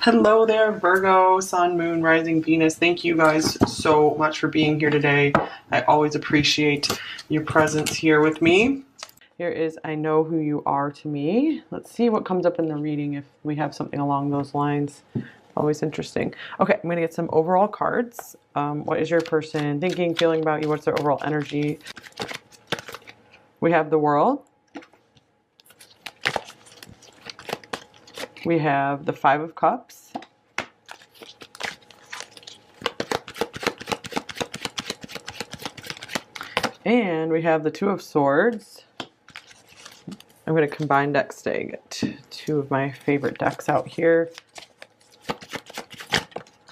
Hello there, Virgo, Sun, Moon, Rising, Venus. Thank you guys so much for being here today. I always appreciate your presence here with me. Here is I Know Who You Are to Me. Let's see what comes up in the reading if we have something along those lines. Always interesting. Okay, I'm going to get some overall cards. What is your person thinking, feeling about you? What's their overall energy? We have the World. We have the Five of Cups. And we have the Two of Swords. I'm going to combine decks today. Get two of my favorite decks out here.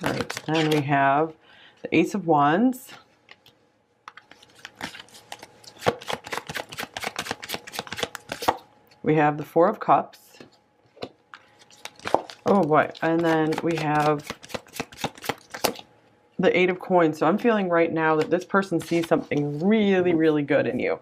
All right, then we have the Ace of Wands. We have the Four of Cups. Oh boy, and then we have the Eight of Coins. So I'm feeling right now that this person sees something really, really good in you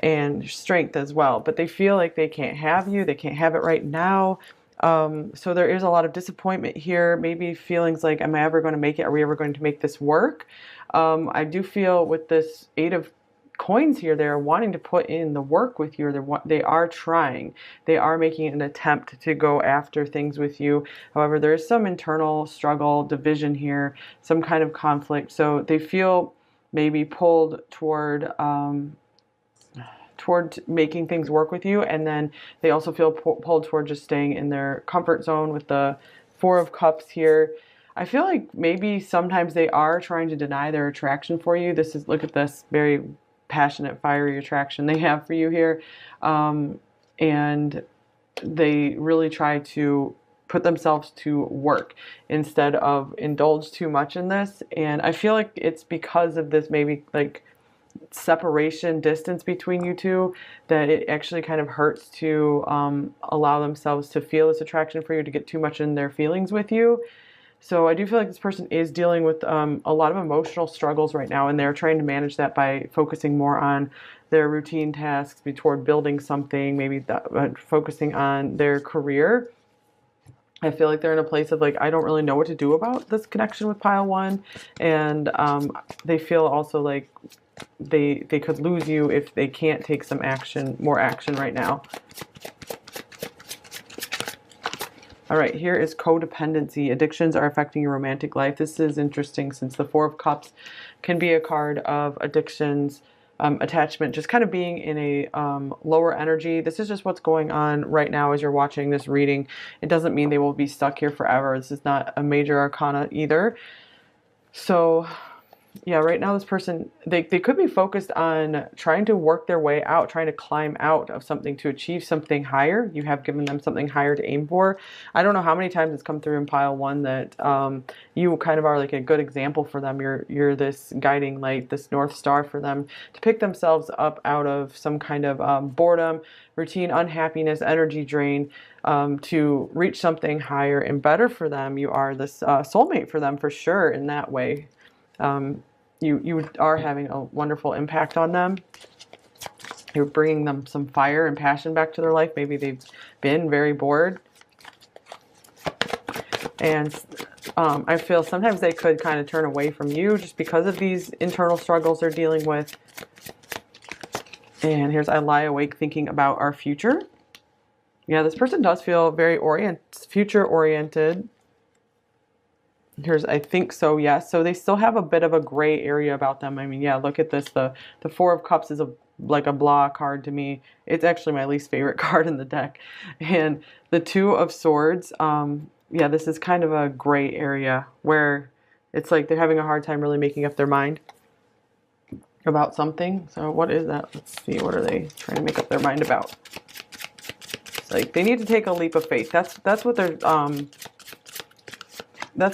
and strength as well, but they feel like they can't have you. They can't have it right now. So there is a lot of disappointment here, maybe feelings like, am I ever going to make it? Are we ever going to make this work? I do feel with this Eight of Coins here, they're wanting to put in the work with you. They are trying. They are making an attempt to go after things with you. However, there is some internal struggle, division here, some kind of conflict. So they feel maybe pulled toward making things work with you, and then they also feel pulled toward just staying in their comfort zone with the Four of Cups here. I feel like maybe sometimes they are trying to deny their attraction for you. Look at this very passionate, fiery attraction they have for you here. And they really try to put themselves to work instead of indulge too much in this. And I feel like it's because of this maybe like separation, distance between you two, that it actually kind of hurts to allow themselves to feel this attraction for you, to get too much in their feelings with you. So I do feel like this person is dealing with a lot of emotional struggles right now, and they're trying to manage that by focusing more on their routine tasks, toward building something, maybe focusing on their career. I feel like they're in a place of like, I don't really know what to do about this connection with pile one, and they feel also like they could lose you if they can't take some action, more action right now. All right, here is codependency. Addictions are affecting your romantic life. This is interesting since the Four of Cups can be a card of addictions, attachment, just kind of being in a lower energy. This is just what's going on right now as you're watching this reading. It doesn't mean they will be stuck here forever. This is not a major arcana either. So yeah, right now this person, they could be focused on trying to work their way out, trying to climb out of something to achieve something higher. You have given them something higher to aim for. I don't know how many times it's come through in pile one that you kind of are like a good example for them. You're this guiding light, this North Star for them to pick themselves up out of some kind of boredom, routine, unhappiness, energy drain, to reach something higher and better for them. You are this soulmate for them for sure in that way. You are having a wonderful impact on them. You're bringing them some fire and passion back to their life. Maybe they've been very bored. And I feel sometimes they could kind of turn away from you just because of these internal struggles they're dealing with. And here's I lie awake thinking about our future. Yeah, this person does feel very future-oriented. Here's, I think so, yes. So they still have a bit of a gray area about them. I mean, yeah, look at this. The Four of Cups is like a blah card to me. It's actually my least favorite card in the deck. And the Two of Swords, yeah, this is kind of a gray area where it's like they're having a hard time really making up their mind about something. So what is that? Let's see. What are they trying to make up their mind about? It's like they need to take a leap of faith. That's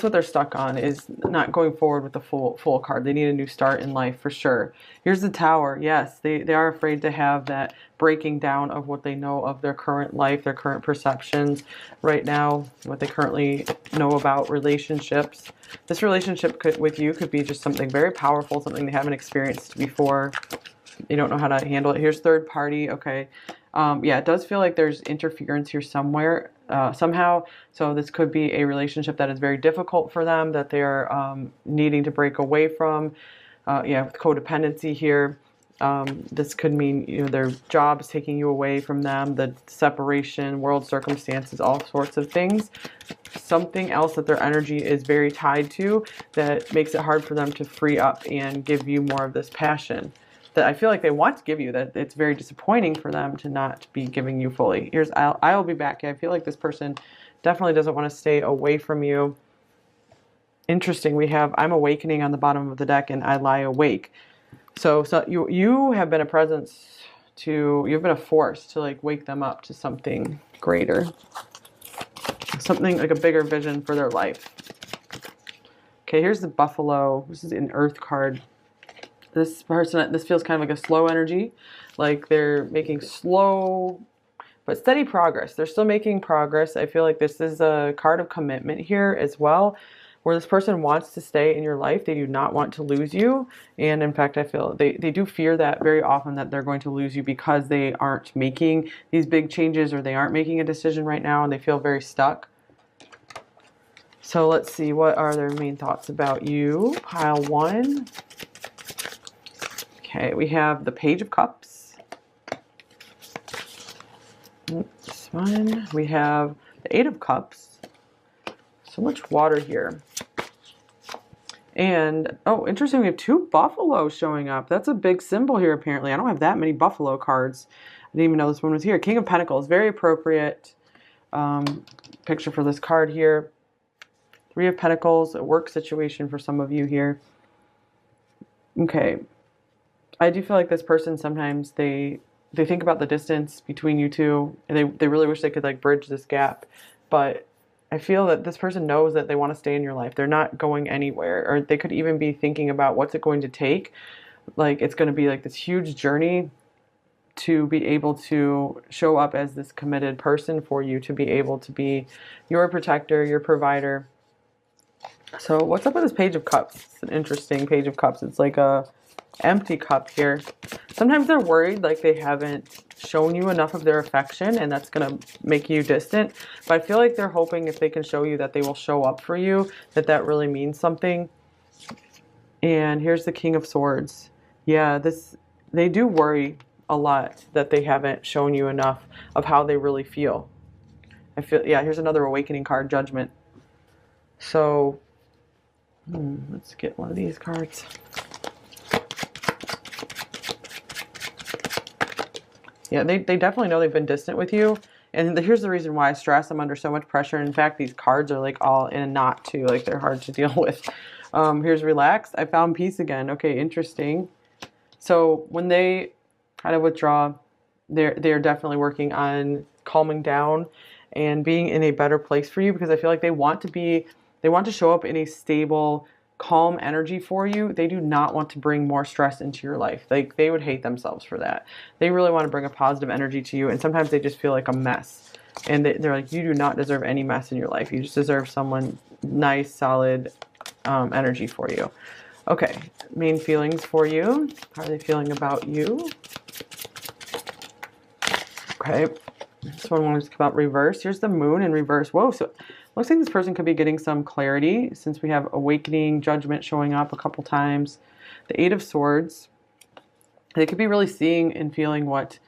what they're stuck on, is not going forward with the full card. They need a new start in life for sure. Here's the Tower. Yes, they are afraid to have that breaking down of what they know of their current life, their current perceptions right now, what they currently know about relationships. This relationship with you could be just something very powerful, something they haven't experienced before. They don't know how to handle it. Here's third party. Okay. Yeah, it does feel like there's interference here somewhere. somehow. So this could be a relationship that is very difficult for them, that they're needing to break away from. Yeah, with codependency here. This could mean, their job is taking you away from them, the separation, world circumstances, all sorts of things. Something else that their energy is very tied to that makes it hard for them to free up and give you more of this passion that I feel like they want to give you, that it's very disappointing for them to not be giving you fully. Here's I'll be back. I feel like this person definitely doesn't want to stay away from you. Interesting. We have I'm awakening on the bottom of the deck, and I lie awake. So you have been a presence you've been a force to like wake them up to something greater, something like a bigger vision for their life. Okay, here's the Buffalo. This is an Earth card. This person, this feels kind of like a slow energy, like they're making slow but steady progress. They're still making progress. I feel like this is a card of commitment here as well, where this person wants to stay in your life. They do not want to lose you. And in fact, I feel they do fear that very often, that they're going to lose you because they aren't making these big changes, or they aren't making a decision right now, and they feel very stuck. So let's see, what are their main thoughts about you? Pile 1. Okay, we have the Page of Cups. This one. We have the 8 of Cups. So much water here. And, oh, interesting, we have 2 buffaloes showing up. That's a big symbol here, apparently. I don't have that many buffalo cards. I didn't even know this one was here. King of Pentacles, very appropriate picture for this card here. 3 of Pentacles, a work situation for some of you here. Okay. I do feel like this person, sometimes they think about the distance between you two, and they really wish they could like bridge this gap. But I feel that this person knows that they want to stay in your life. They're not going anywhere, or they could even be thinking about what's it going to take. Like it's going to be like this huge journey to be able to show up as this committed person for you, to be able to be your protector, your provider. So what's up with this Page of Cups? It's an interesting Page of Cups. It's like a empty cup here. Sometimes they're worried like they haven't shown you enough of their affection, and that's going to make you distant. But I feel like they're hoping if they can show you that they will show up for you, that really means something. And here's the King of Swords. Yeah, they do worry a lot that they haven't shown you enough of how they really feel. I feel, yeah, here's another awakening card, Judgment. So let's get one of these cards. Yeah, they definitely know they've been distant with you. And here's the reason why: stress. I'm under so much pressure. In fact, these cards are like all in a knot too. Like they're hard to deal with. Here's relaxed. I found peace again. Okay, interesting. So when they kind of withdraw, they're definitely working on calming down and being in a better place for you, because I feel like they want to show up in a stable, calm energy for you. They do not want to bring more stress into your life. Like they would hate themselves for that. They really want to bring a positive energy to you, and sometimes they just feel like a mess. And they're like, you do not deserve any mess in your life. You just deserve someone nice, solid energy for you. Okay, main feelings for you. How are they feeling about you? Okay, this one wants to come out reverse. Here's the Moon in reverse. Whoa, so looks like this person could be getting some clarity, since we have awakening, Judgment showing up a couple times. The 8 of Swords. They could be really seeing and feeling what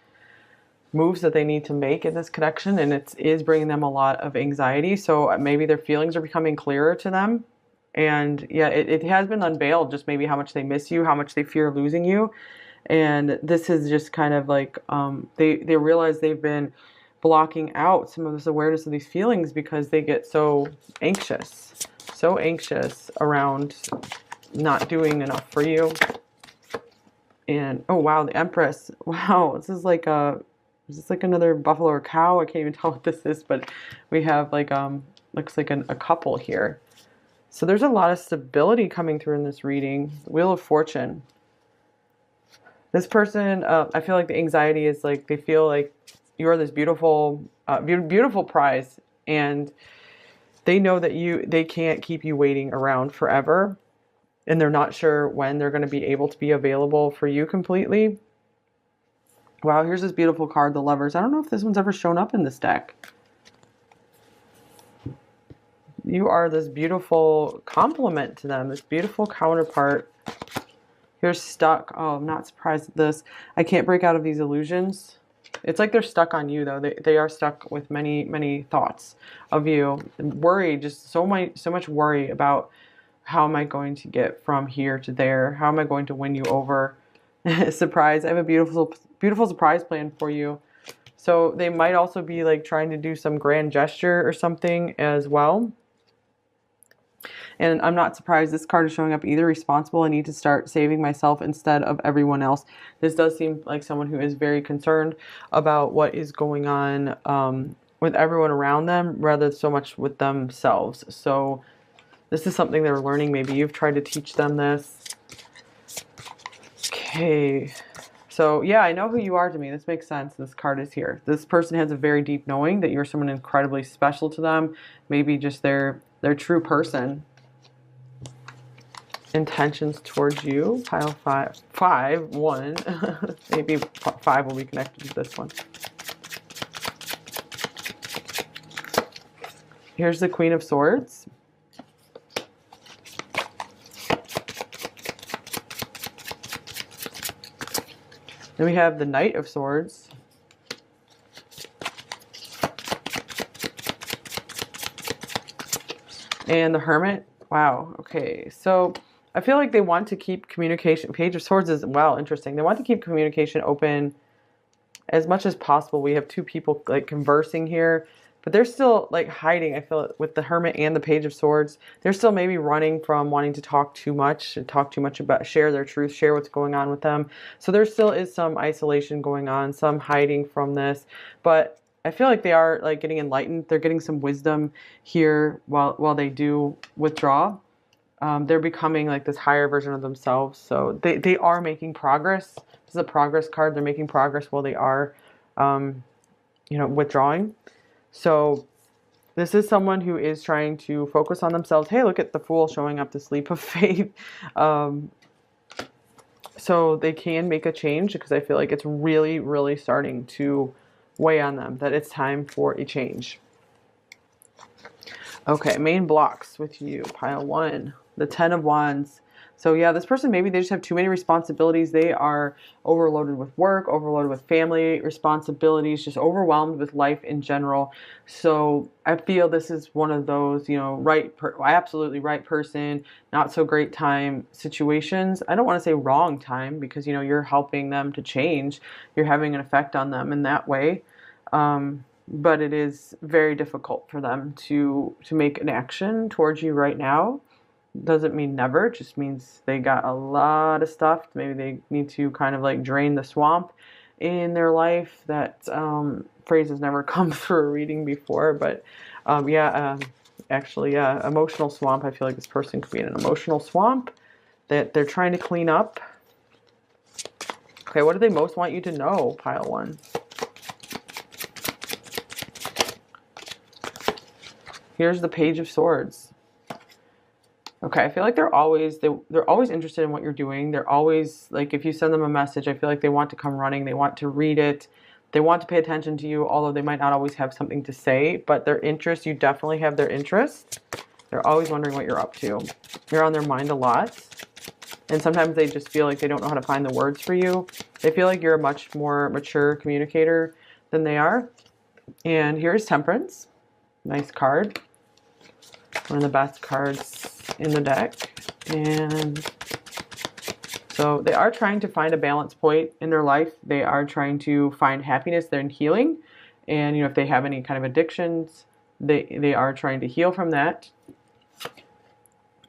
moves that they need to make in this connection, and it is bringing them a lot of anxiety. So maybe their feelings are becoming clearer to them. And yeah, it has been unveiled, just maybe how much they miss you, how much they fear losing you. And this is just kind of like they realize they've been blocking out some of this awareness of these feelings because they get so anxious around not doing enough for you. And oh wow, the Empress. Wow, is this like another buffalo or cow? I can't even tell what this is, but we have like looks like a couple here. So there's a lot of stability coming through in this reading. Wheel of Fortune. This person, I feel like the anxiety is like they feel like you're this beautiful, beautiful prize, and they know that they can't keep you waiting around forever, and they're not sure when they're going to be able to be available for you completely. Wow, here's this beautiful card, the Lovers. I don't know if this one's ever shown up in this deck. You are this beautiful complement to them, this beautiful counterpart. You're stuck. Oh, I'm not surprised at this. I can't break out of these illusions. It's like they're stuck on you, though. They are stuck with many, many thoughts of you. And worry, just so much worry about how am I going to get from here to there? How am I going to win you over? Surprise. I have a beautiful, beautiful surprise plan for you. So they might also be like trying to do some grand gesture or something as well. And I'm not surprised this card is showing up either responsible. I need to start saving myself instead of everyone else. This does seem like someone who is very concerned about what is going on with everyone around them rather so much with themselves. So this is something they're learning. Maybe you've tried to teach them this. Okay. So yeah, I know who you are to me. This makes sense. This card is here. This person has a very deep knowing that you're someone incredibly special to them. Maybe just their true person. Intentions towards you. Pile 5, 1. Maybe 5 will be connected to this one. Here's the Queen of Swords. Then we have the Knight of Swords. And the Hermit. Wow. Okay. So I feel like they want to keep communication. Page of Swords is, wow, interesting. They want to keep communication open as much as possible. We have two people like conversing here, but they're still like hiding. I feel with the Hermit and the Page of Swords, they're still maybe running from wanting to talk too much about, share their truth, share what's going on with them. So there still is some isolation going on, some hiding from this, but I feel like they are like getting enlightened. They're getting some wisdom here while they do withdraw. They're becoming like this higher version of themselves. So they are making progress. This is a progress card. They're making progress while they are, withdrawing. So this is someone who is trying to focus on themselves. Hey, look at the Fool showing up, this leap of faith. So they can make a change because I feel like it's really, really starting to weigh on them that it's time for a change. Okay, main blocks with you. Pile 1. The 10 of Wands. So yeah, this person, maybe they just have too many responsibilities. They are overloaded with work, overloaded with family responsibilities, just overwhelmed with life in general. So I feel this is one of those, absolutely right person, not so great time situations. I don't want to say wrong time because, you're helping them to change. You're having an effect on them in that way. But it is very difficult for them to make an action towards you right now. Doesn't mean never, it just means they got a lot of stuff. Maybe they need to kind of like drain the swamp in their life. That phrase has never come through a reading before, but emotional swamp. I feel like this person could be in an emotional swamp that they're trying to clean up. Okay, what do they most want you to know? Pile 1. Here's the Page of Swords. Okay, I feel like they're always interested in what you're doing. They're always like, if you send them a message, I feel like they want to come running. They want to read it. They want to pay attention to you, although they might not always have something to say. But their interest, you definitely have their interest. They're always wondering what you're up to. You're on their mind a lot. And sometimes they just feel like they don't know how to find the words for you. They feel like you're a much more mature communicator than they are. And here's Temperance. Nice card. One of the best cards in the deck. And so they are trying to find a balance point in their life. They are trying to find happiness. They're in healing. And if they have any kind of addictions, they are trying to heal from that.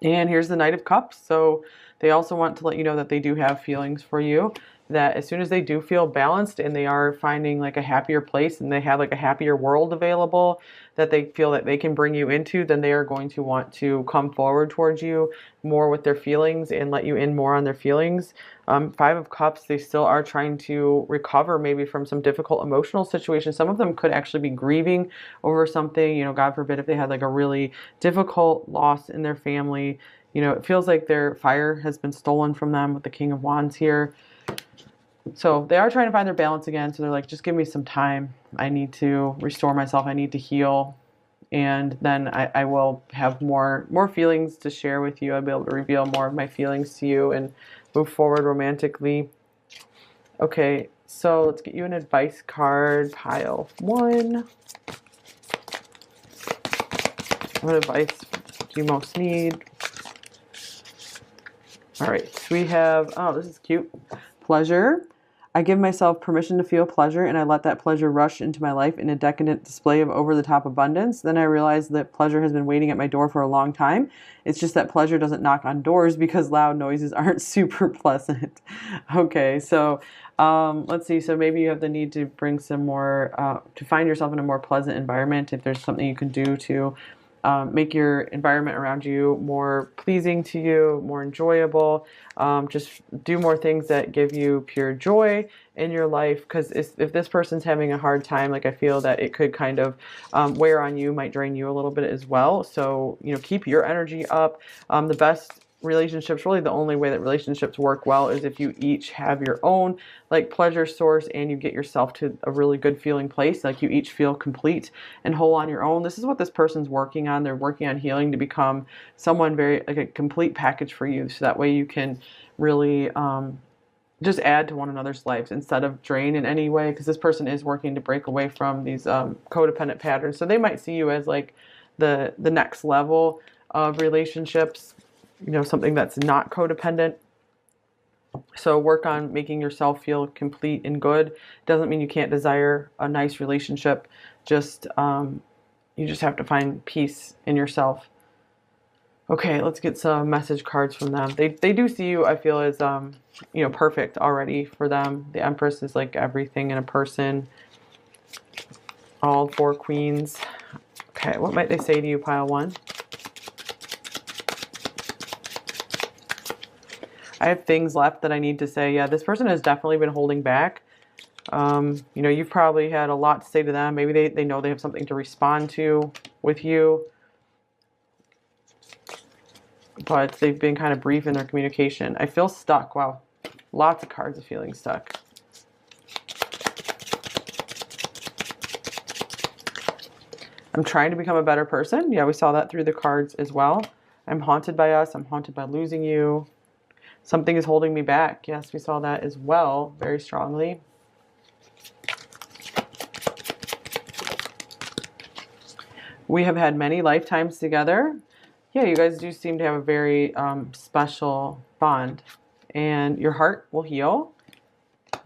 And here's the Knight of Cups. So they also want to let you know that they do have feelings for you. That as soon as they do feel balanced and they are finding like a happier place and they have like a happier world available that they feel that they can bring you into, then they are going to want to come forward towards you more with their feelings and let you in more on their feelings. 5 of Cups, they still are trying to recover maybe from some difficult emotional situations. Some of them could actually be grieving over something, God forbid if they had like a really difficult loss in their family. It feels like their fire has been stolen from them with the King of Wands here. So they are trying to find their balance again. So they're like, just give me some time. I need to restore myself. I need to heal. and then I will have more feelings to share with you. I'll be able to reveal more of my feelings to you and move forward romantically. Okay, so let's get you an advice card, pile 1. What advice do you most need? All right, we have, oh, this is cute. Pleasure. I give myself permission to feel pleasure, and I let that pleasure rush into my life in a decadent display of over-the-top abundance. Then I realize that pleasure has been waiting at my door for a long time. It's just that pleasure doesn't knock on doors because loud noises aren't super pleasant. Okay, so let's see. So maybe you have the need to bring some more, to find yourself in a more pleasant environment. If there's something you can do to make your environment around you more pleasing to you, more enjoyable. Just do more things that give you pure joy in your life. Because if this person's having a hard time, like I feel that it could kind of wear on you, might drain you a little bit as well. So, you know, keep your energy up. The best relationships, really the only way that relationships work well is if you each have your own like pleasure source and you get yourself to a really good feeling place, like you each feel complete and whole on your own. This is what this person's working on. They're working on healing to become someone very like a complete package for you, so that way you can really just add to one another's lives instead of drain in any way, because this person is working to break away from these codependent patterns. So they might see you as like the next level of relationships, you know, something that's not codependent. So work on making yourself feel complete and good. Doesn't mean you can't desire a nice relationship. Just you just have to find peace in yourself. Okay, let's get some message cards from them. They do see you, I feel, as you know, perfect already for them. The Empress is like everything in a person. All 4 queens. Okay, what might they say to you, pile 1? I have things left that I need to say. Yeah, this person has definitely been holding back. You know, you've probably had a lot to say to them. Maybe they know they have something to respond to with you. But they've been kind of brief in their communication. I feel stuck. Wow. Lots of cards of feeling stuck. I'm trying to become a better person. Yeah, we saw that through the cards as well. I'm haunted by us. I'm haunted by losing you. Something is holding me back. Yes, we saw that as well, very strongly. We have had many lifetimes together. Yeah, you guys do seem to have a very special bond. And your heart will heal.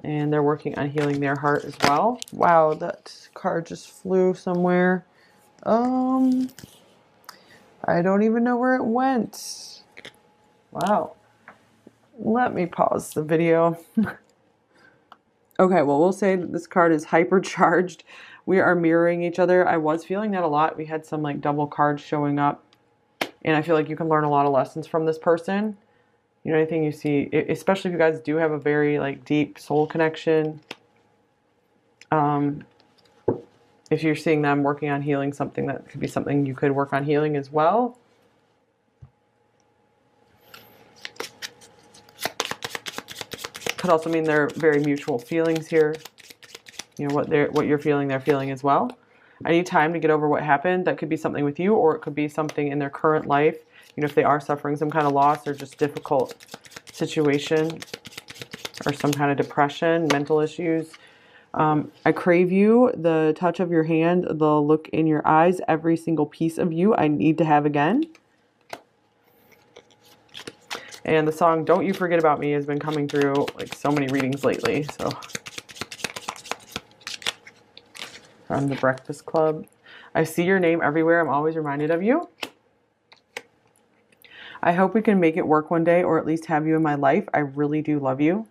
And they're working on healing their heart as well. Wow, that card just flew somewhere. I don't even know where it went. Wow. Let me pause the video. Okay, well, we'll say that this card is hypercharged. We are mirroring each other. I was feeling that a lot. We had some like double cards showing up. And I feel like you can learn a lot of lessons from this person. You know, anything you see, especially if you guys do have a very like deep soul connection. If you're seeing them working on healing something, that could be something you could work on healing as well. Could also mean they're very mutual feelings here. You know, what you're feeling, they're feeling as well. I need time to get over what happened. That could be something with you, or it could be something in their current life. You know, if they are suffering some kind of loss or just difficult situation or some kind of depression, mental issues. I crave you, the touch of your hand, the look in your eyes, every single piece of you I need to have again. And the song Don't You Forget About Me has been coming through like so many readings lately. So from the Breakfast Club. I see your name everywhere. I'm always reminded of you. I hope we can make it work one day, or at least have you in my life. I really do love you.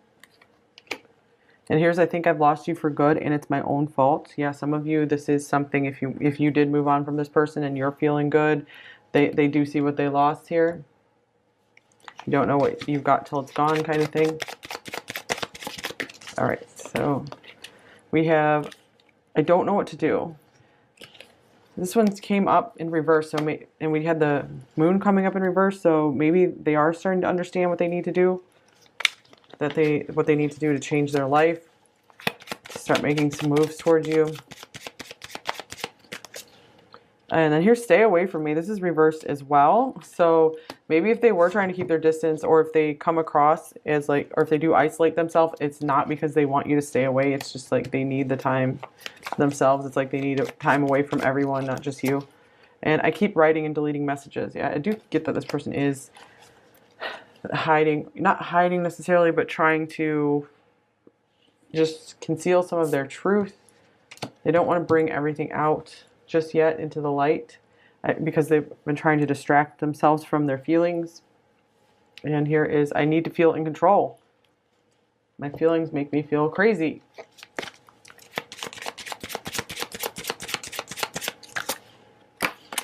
And here's, I think I've lost you for good and it's my own fault. Yeah, some of you, this is something, if you did move on from this person and you're feeling good, they do see what they lost here. You don't know what you've got till it's gone kind of thing. All right, so we have, I don't know what to do. This one came up in reverse, and we had the moon coming up in reverse, so maybe they are starting to understand what they need to do, what they need to do to change their life, to start making some moves towards you. And then here, stay away from me. This is reversed as well. So maybe if they were trying to keep their distance, or if they come across as like, or if they do isolate themselves, it's not because they want you to stay away. It's just like they need the time themselves. It's like they need time away from everyone, not just you. And I keep writing and deleting messages. Yeah, I do get that this person is hiding, not hiding necessarily, but trying to just conceal some of their truth. They don't want to bring everything out just yet into the light because they've been trying to distract themselves from their feelings. And here is, I need to feel in control. My feelings make me feel crazy.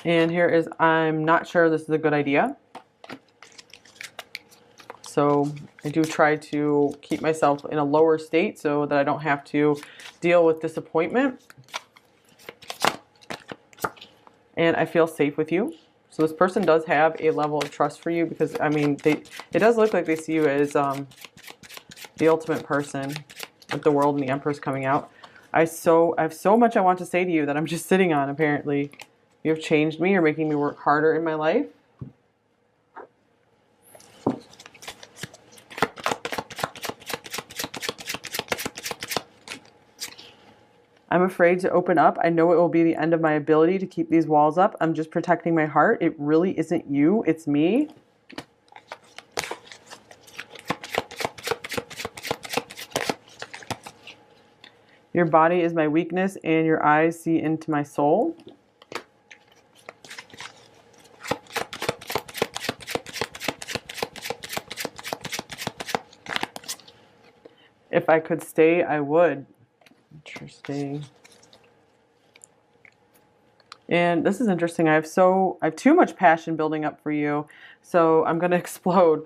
And here is, I'm not sure this is a good idea. So I do try to keep myself in a lower state so that I don't have to deal with disappointment. And I feel safe with you. So this person does have a level of trust for you because, I mean, it does look like they see you as the ultimate person with the World and the Empress coming out. I have so much I want to say to you that I'm just sitting on, apparently. You have changed me. You're making me work harder in my life. I'm afraid to open up. I know it will be the end of my ability to keep these walls up. I'm just protecting my heart. It really isn't you, it's me. Your body is my weakness and your eyes see into my soul. If I could stay, I would. Interesting. And this is interesting. I have too much passion building up for you, so I'm going to explode.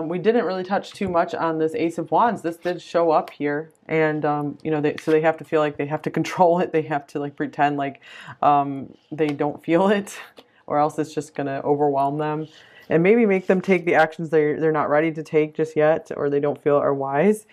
We didn't really touch too much on this Ace of Wands. This did show up here, and you know, so they have to feel like they have to control it. They have to like pretend like they don't feel it, or else it's just going to overwhelm them, and maybe make them take the actions they're not ready to take just yet, or they don't feel are wise.